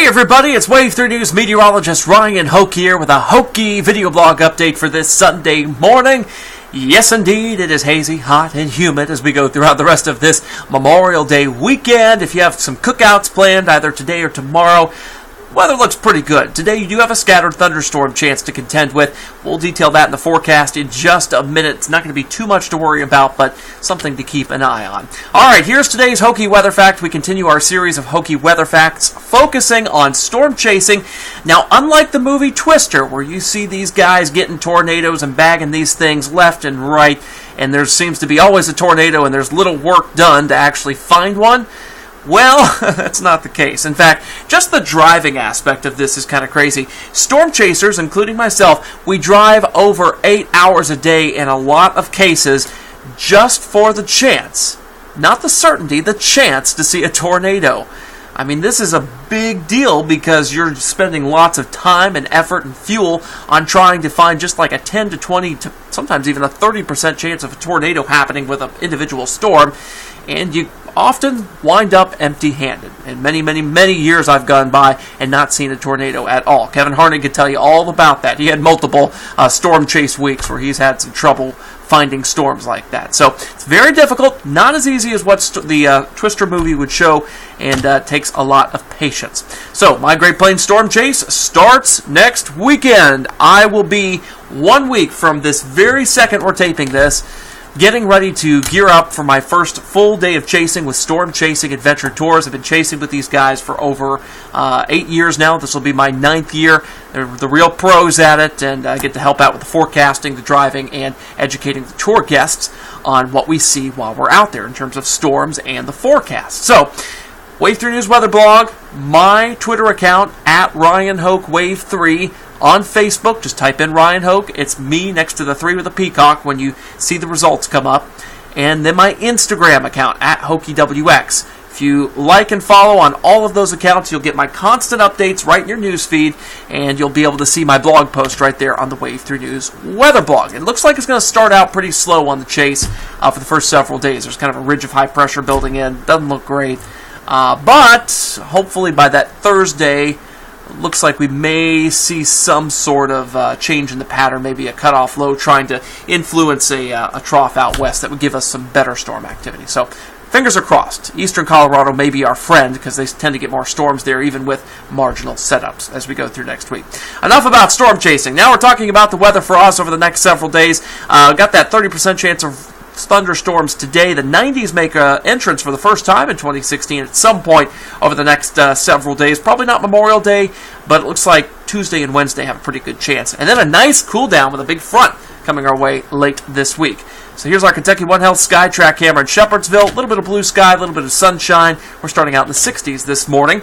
everybody, it's Wave 3 News Meteorologist Ryan Hoke here with a Hokey video blog update for this Sunday morning. Yes, indeed, it is hazy, hot, and humid as we go throughout the rest of this Memorial Day weekend. If you have some cookouts planned either today or tomorrow, weather looks pretty good. Today you do have a scattered thunderstorm chance to contend with. We'll detail that in the forecast in just a minute. It's not going to be too much to worry about, but something to keep an eye on. Alright, here's today's Hokey Weather Fact. We continue our series of Hokey Weather Facts focusing on storm chasing. Now, unlike the movie Twister, where you see these guys getting tornadoes and bagging these things left and right, and there seems to be always a tornado and there's little work done to actually find one, well, that's not the case. In fact, just the driving aspect of this is kind of crazy. Storm chasers, including myself, we drive over 8 hours a day in a lot of cases just for the chance, not the certainty, the chance to see a tornado. I mean, this is a big deal because you're spending lots of time and effort and fuel on trying to find just like a 10 to 20 to sometimes even a 30% chance of a tornado happening with an individual storm, and you often wind up empty-handed. And many years I've gone by and not seen a tornado at all. Kevin Harney could tell you all about that. He had multiple storm chase weeks where he's had some trouble finding storms like that. So it's very difficult, not as easy as what the Twister movie would show, and takes a lot of patience. So my Great Plains Storm Chase starts next weekend. I will be 1 week from this very second we're taping this, getting ready to gear up for my first full day of chasing with Storm Chasing Adventure Tours. I've been chasing with these guys for over 8 years now. This will be my 9th year. They're the real pros at it, and I get to help out with the forecasting, the driving, and educating the tour guests on what we see while we're out there in terms of storms and the forecast. So, Wave 3 News Weather Blog, my Twitter account, at Ryan Hoke Wave 3. On Facebook, just type in Ryan Hoke. It's me next to the 3 with a peacock when you see the results come up. And then my Instagram account, at HokeyWX. If you like and follow on all of those accounts, you'll get my constant updates right in your newsfeed, and you'll be able to see my blog post right there on the Wave 3 News weather blog. It looks like it's going to start out pretty slow on the chase for the first several days. There's kind of a ridge of high pressure building in. Doesn't look great. But hopefully by that Thursday, looks like we may see some sort of change in the pattern, maybe a cutoff low trying to influence a trough out west that would give us some better storm activity. So fingers are crossed. Eastern Colorado may be our friend because they tend to get more storms there even with marginal setups as we go through next week. Enough about storm chasing. Now we're talking about the weather for us over the next several days. Got that 30% chance of thunderstorms today. The 90s make an entrance for the first time in 2016 at some point over the next several days. Probably not Memorial Day, but it looks like Tuesday and Wednesday have a pretty good chance. And then a nice cool down with a big front coming our way late this week. So here's our Kentucky One Health Sky Track camera in Shepherdsville. A little bit of blue sky, a little bit of sunshine. We're starting out in the 60s this morning.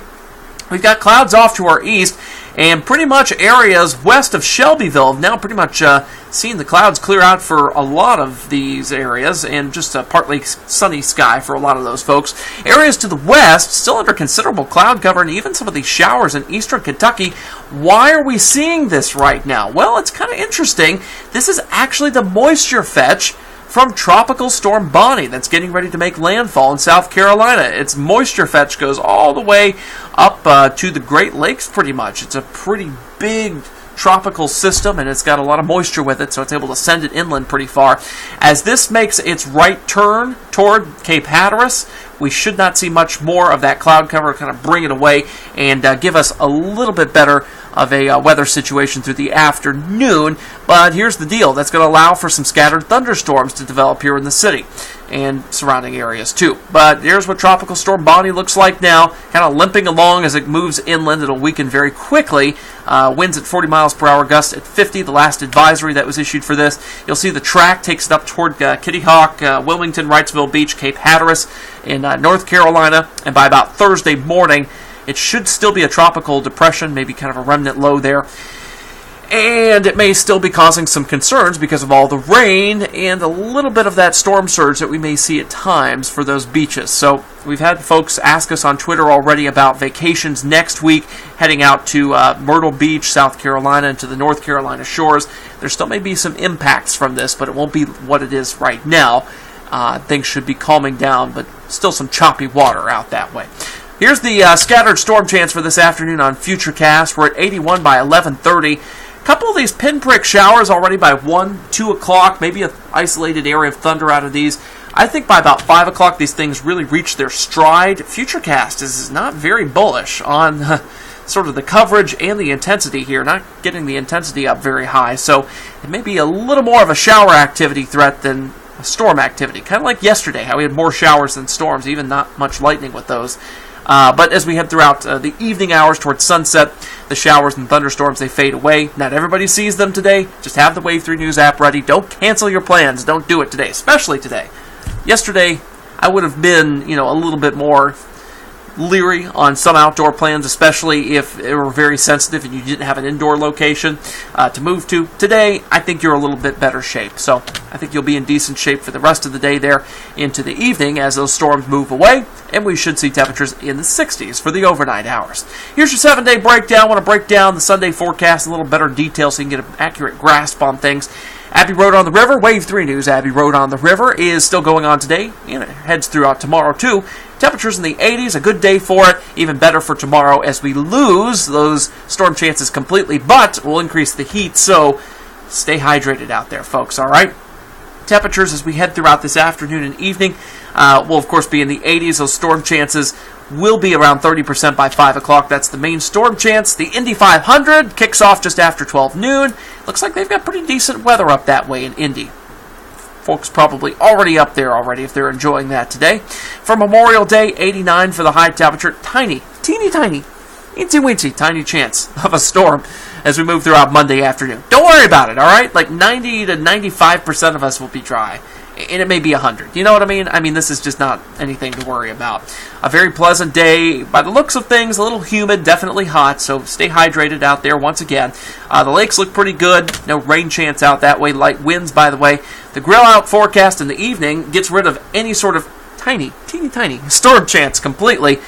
We've got clouds off to our east, and pretty much areas west of Shelbyville have now pretty much seen the clouds clear out for a lot of these areas, and just a partly sunny sky for a lot of those folks. Areas to the west still under considerable cloud cover, and even some of these showers in eastern Kentucky. Why are we seeing this right now? Well, it's kind of interesting. This is actually the moisture fetch from Tropical Storm Bonnie that's getting ready to make landfall in South Carolina. Its moisture fetch goes all the way up to the Great Lakes pretty much. It's a pretty big tropical system, and it's got a lot of moisture with it, so it's able to send it inland pretty far. As this makes its right turn toward Cape Hatteras, we should not see much more of that cloud cover kind of bring it away and give us a little bit better of a weather situation through the afternoon. But here's the deal. That's going to allow for some scattered thunderstorms to develop here in the city and surrounding areas too. But here's what Tropical Storm Bonnie looks like now, kind of limping along as it moves inland. It'll weaken very quickly. Winds at 40 miles per hour, gusts at 50, the last advisory that was issued for this. You'll see the track takes it up toward Kitty Hawk, Wilmington, Wrightsville Beach, Cape Hatteras in North Carolina, and by about Thursday morning, it should still be a tropical depression, maybe kind of a remnant low there. And it may still be causing some concerns because of all the rain and a little bit of that storm surge that we may see at times for those beaches. So we've had folks ask us on Twitter already about vacations next week, heading out to Myrtle Beach, South Carolina, and to the North Carolina shores. There still may be some impacts from this, but it won't be what it is right now. Things should be calming down, but still some choppy water out that way. Here's the scattered storm chance for this afternoon on Futurecast. We're at 81 by 11:30. A couple of these pinprick showers already by 1, 2 o'clock. Maybe an isolated area of thunder out of these. I think by about 5 o'clock these things really reach their stride. Futurecast is not very bullish on sort of the coverage and the intensity here. Not getting the intensity up very high. So it may be a little more of a shower activity threat than a storm activity. Kind of like yesterday, how we had more showers than storms, even not much lightning with those. But as we head throughout the evening hours towards sunset, the showers and thunderstorms, they fade away. Not everybody sees them today. Just have the Wave 3 News app ready. Don't cancel your plans. Don't do it today, especially today. Yesterday, I would have been, a little bit more leery on some outdoor plans, especially if they were very sensitive and you didn't have an indoor location to move to. Today, I think you're a little bit better shape. So I think you'll be in decent shape for the rest of the day there into the evening as those storms move away, and we should see temperatures in the 60s for the overnight hours. Here's your 7-day breakdown. I want to break down the Sunday forecast in a little better detail so you can get an accurate grasp on things. Abbey Road on the River, Wave 3 News. Abbey Road on the River is still going on today, and it heads throughout tomorrow too. Temperatures in the 80s, a good day for it, even better for tomorrow as we lose those storm chances completely, but we'll increase the heat, so stay hydrated out there, folks, all right? Temperatures as we head throughout this afternoon and evening will, of course, be in the 80s. Those storm chances will be around 30% by 5 o'clock. That's the main storm chance. The Indy 500 kicks off just after 12 noon. Looks like they've got pretty decent weather up that way in Indy. Folks probably already up there already if they're enjoying that today. For Memorial Day, 89 for the high temperature. Tiny, teeny tiny, eensy weensy, tiny chance of a storm as we move throughout Monday afternoon. Don't worry about it, all right? Like 90 to 95% of us will be dry. And it may be 100. You know what I mean? I mean, this is just not anything to worry about. A very pleasant day. By the looks of things, a little humid, definitely hot, so stay hydrated out there once again. The lakes look pretty good. No rain chance out that way. Light winds, by the way. The grill out forecast in the evening gets rid of any sort of teeny tiny storm chance completely,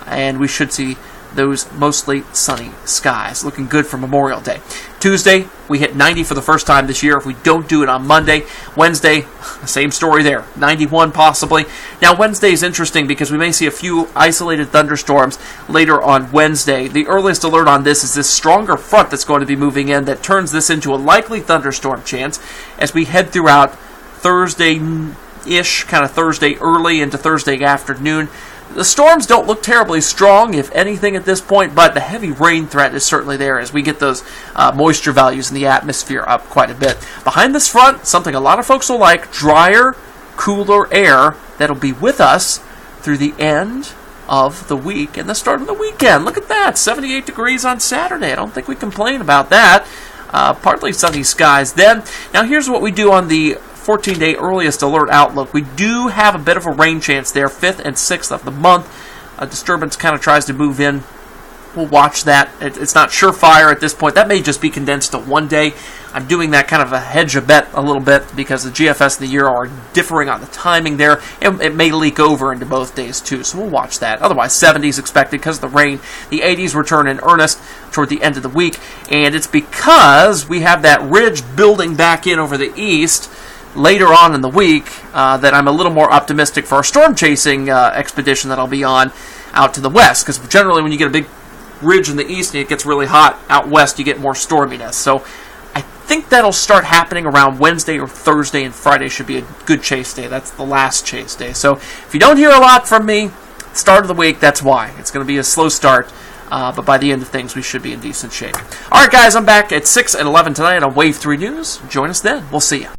and we should see those mostly sunny skies. Looking good for Memorial Day. Tuesday, we hit 90 for the first time this year if we don't do it on Monday. Wednesday, same story there. 91 possibly. Now, Wednesday is interesting because we may see a few isolated thunderstorms later on Wednesday. The earliest alert on this is this stronger front that's going to be moving in that turns this into a likely thunderstorm chance as we head throughout Thursday-ish, kind of Thursday early into Thursday afternoon. The storms don't look terribly strong, if anything, at this point, but the heavy rain threat is certainly there as we get those moisture values in the atmosphere up quite a bit. Behind this front, something a lot of folks will like, drier, cooler air that'll be with us through the end of the week and the start of the weekend. Look at that, 78 degrees on Saturday. I don't think we complain about that. Partly sunny skies then. Now here's what we do on the 14-day earliest alert outlook. We do have a bit of a rain chance there, 5th and 6th of the month. A disturbance kind of tries to move in. We'll watch that. It's not surefire at this point. That may just be condensed to one day. I'm doing that kind of a hedge a bet a little bit because the GFS and the Euro are differing on the timing there. It may leak over into both days too, so we'll watch that. Otherwise, 70s expected because of the rain. The 80s return in earnest toward the end of the week, and it's because we have that ridge building back in over the east later on in the week that I'm a little more optimistic for our storm chasing expedition that I'll be on out to the west, because generally when you get a big ridge in the east and it gets really hot out west, you get more storminess. So I think that'll start happening around Wednesday or Thursday, and Friday should be a good chase day. That's the last chase day. So if you don't hear a lot from me start of the week, that's why. It's going to be a slow start. But by the end of things, we should be in decent shape. All right, guys, I'm back at 6 and 11 tonight on Wave 3 News. Join us then. We'll see you.